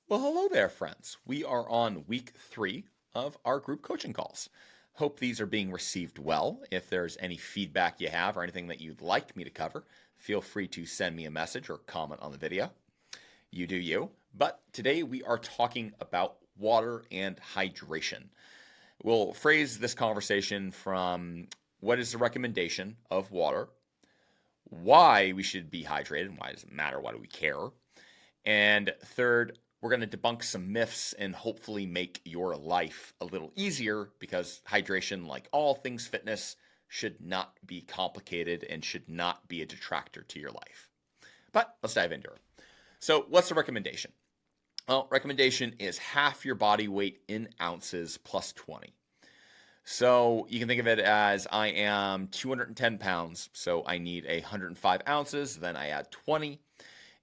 Well, hello there, friends. We are on week 3 of our group coaching calls. Hope these are being received well. If there's any feedback you have or anything that you'd like me to cover, feel free to send me a message or comment on the video. You do you. But today we are talking about water and hydration. We'll phrase this conversation from what is the recommendation of water, why we should be hydrated, why does it matter, why do we care, and third, we're going to debunk some myths and hopefully make your life a little easier because hydration, like all things fitness, should not be complicated and should not be a detractor to your life. But let's dive into it. So, what's the recommendation? Well, recommendation is half your body weight in ounces plus 20. So you can think of it as I am 210 pounds, so I need 105 ounces, then I add 20,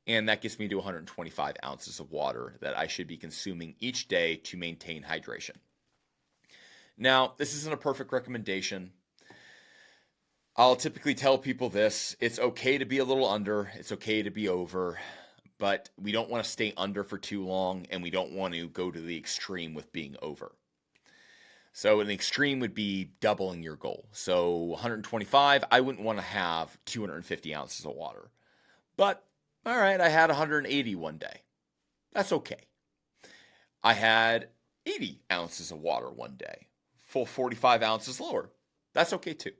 and that gets me to 125 ounces of water that I should be consuming each day to maintain hydration. Now, this isn't a perfect recommendation. I'll typically tell people this. It's okay to be a little under. It's okay to be over. But we don't want to stay under for too long, and we don't want to go to the extreme with being over. So an extreme would be doubling your goal. So 125, I wouldn't want to have 250 ounces of water. But all right, I had 180 one day. That's okay. I had 80 ounces of water one day, full 45 ounces lower. That's okay too.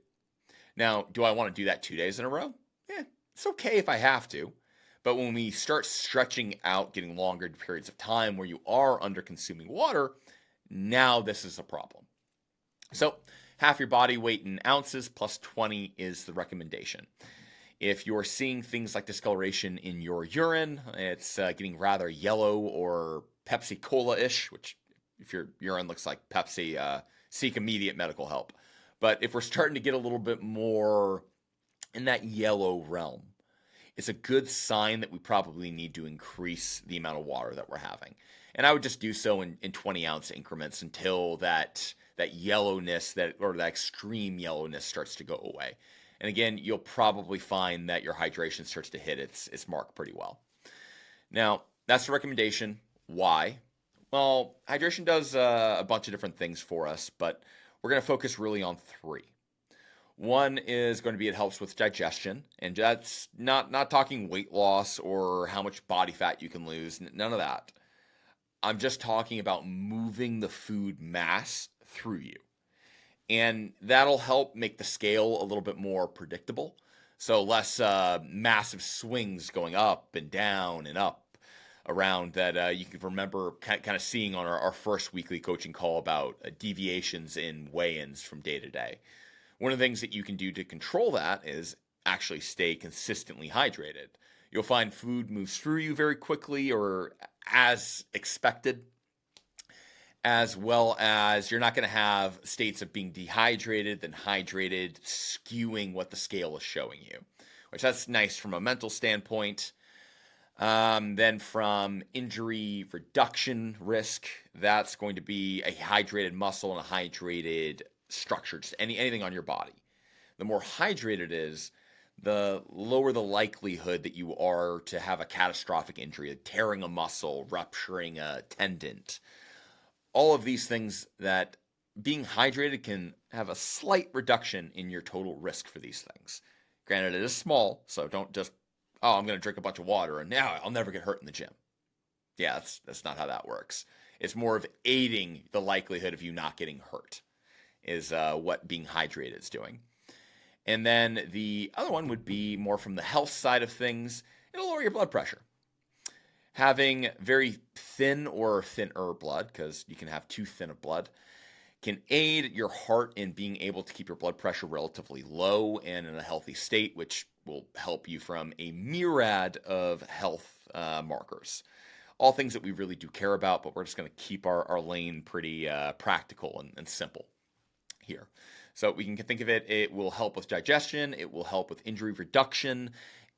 Now, do I want to do that 2 days in a row? Yeah, it's okay if I have to. But when we start stretching out, getting longer periods of time where you are under consuming water, now this is a problem. So half your body weight in ounces plus 20 is the recommendation. If you're seeing things like discoloration in your urine, it's getting rather yellow or Pepsi Cola-ish, which if your urine looks like Pepsi, seek immediate medical help. But if we're starting to get a little bit more in that yellow realm, it's a good sign that we probably need to increase the amount of water that we're having. And I would just do so in 20-ounce increments until that yellowness, or that extreme yellowness starts to go away. And again, you'll probably find that your hydration starts to hit its mark pretty well. Now, that's the recommendation. Why? Well, hydration does a bunch of different things for us, but we're going to focus really on 3. One is going to be it helps with digestion, and that's not talking weight loss or how much body fat you can lose, none of that. I'm just talking about moving the food mass through you. And that'll help make the scale a little bit more predictable. So less massive swings going up and down and up around that you can remember kind of seeing on our first weekly coaching call about deviations in weigh-ins from day to day. One of the things that you can do to control that is actually stay consistently hydrated. You'll find food moves through you very quickly or as expected, as well as you're not going to have states of being dehydrated, then hydrated, skewing what the scale is showing you, which that's nice from a mental standpoint. Then from injury reduction risk, that's going to be a hydrated muscle and a hydrated structure, just anything on your body. The more hydrated it is, the lower the likelihood that you are to have a catastrophic injury, like tearing a muscle, rupturing a tendon. All of these things that being hydrated can have a slight reduction in your total risk for these things. Granted, it is small, so don't just, I'm going to drink a bunch of water and now I'll never get hurt in the gym. Yeah, that's not how that works. It's more of aiding the likelihood of you not getting hurt is what being hydrated is doing. And then the other one would be more from the health side of things. It'll lower your blood pressure. Having very thin or thinner blood, because you can have too thin of blood, can aid your heart in being able to keep your blood pressure relatively low and in a healthy state, which will help you from a myriad of health markers. All things that we really do care about, but we're just going to keep our lane pretty practical and simple here. So we can think of it, it will help with digestion, it will help with injury reduction,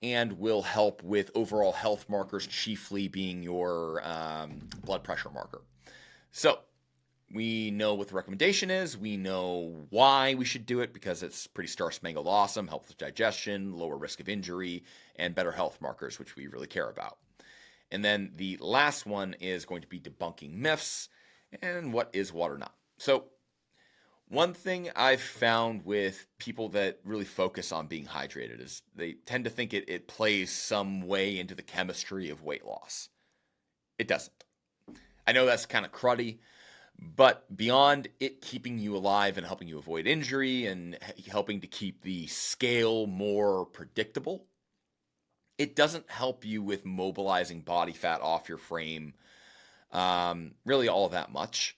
and will help with overall health markers, chiefly being your blood pressure marker. So we know what the recommendation is. We know why we should do it because it's pretty star-spangled awesome, helps with digestion, lower risk of injury, and better health markers, which we really care about. And then the last one is going to be debunking myths and what is water not. So one thing I've found with people that really focus on being hydrated is they tend to think it plays some way into the chemistry of weight loss. It doesn't. I know that's kind of cruddy, but beyond it keeping you alive and helping you avoid injury and helping to keep the scale more predictable, it doesn't help you with mobilizing body fat off your frame really all that much.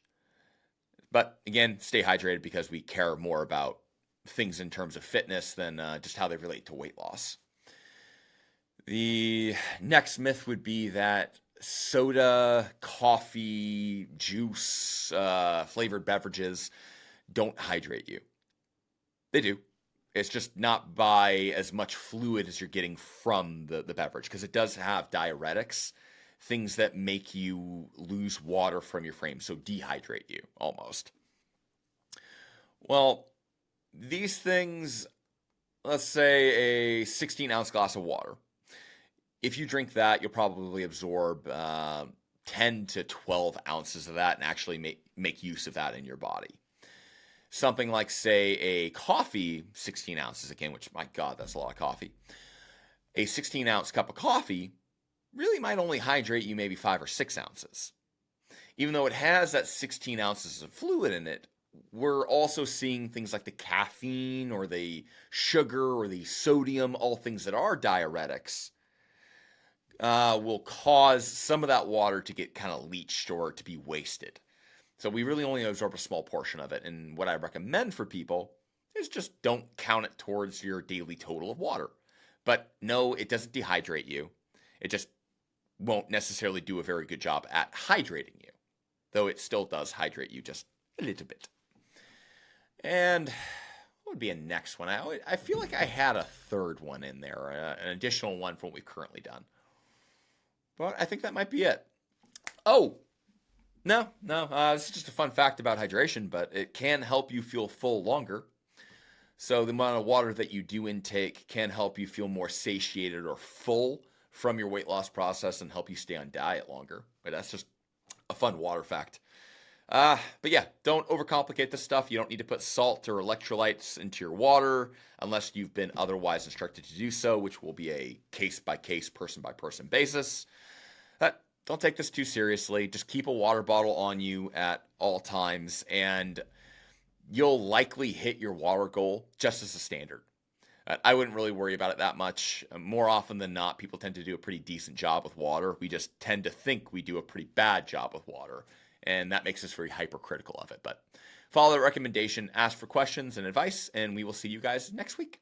But again, stay hydrated because we care more about things in terms of fitness than just how they relate to weight loss. The next myth would be that soda, coffee, juice, flavored beverages don't hydrate you. They do. It's just not by as much fluid as you're getting from the beverage, because it does have diuretics, things that make you lose water from your frame, so dehydrate you almost. Well, these things, let's say a 16-ounce glass of water. If you drink that, you'll probably absorb 10 to 12 ounces of that and actually make use of that in your body. Something like, say, a coffee, 16 ounces again, which, my God, that's a lot of coffee. A 16-ounce cup of coffee really might only hydrate you maybe 5 or 6 ounces. Even though it has that 16 ounces of fluid in it, we're also seeing things like the caffeine or the sugar or the sodium, all things that are diuretics, will cause some of that water to get kind of leached or to be wasted. So we really only absorb a small portion of it. And what I recommend for people is just don't count it towards your daily total of water. But no, it doesn't dehydrate you. It just won't necessarily do a very good job at hydrating you, though it still does hydrate you just a little bit. And what would be a next one? I feel like I had a third one in there, an additional one from what we've currently done. But I think that might be it. Oh, no, this is just a fun fact about hydration, but it can help you feel full longer. So the amount of water that you do intake can help you feel more satiated or full from your weight loss process and help you stay on diet longer. But that's just a fun water fact. But yeah, don't overcomplicate this stuff. You don't need to put salt or electrolytes into your water unless you've been otherwise instructed to do so, which will be a case-by-case, person-by-person basis. Don't take this too seriously. Just keep a water bottle on you at all times, and you'll likely hit your water goal just as a standard. I wouldn't really worry about it that much. More often than not, people tend to do a pretty decent job with water. We just tend to think we do a pretty bad job with water, and that makes us very hypercritical of it. But follow the recommendation, ask for questions and advice, and we will see you guys next week.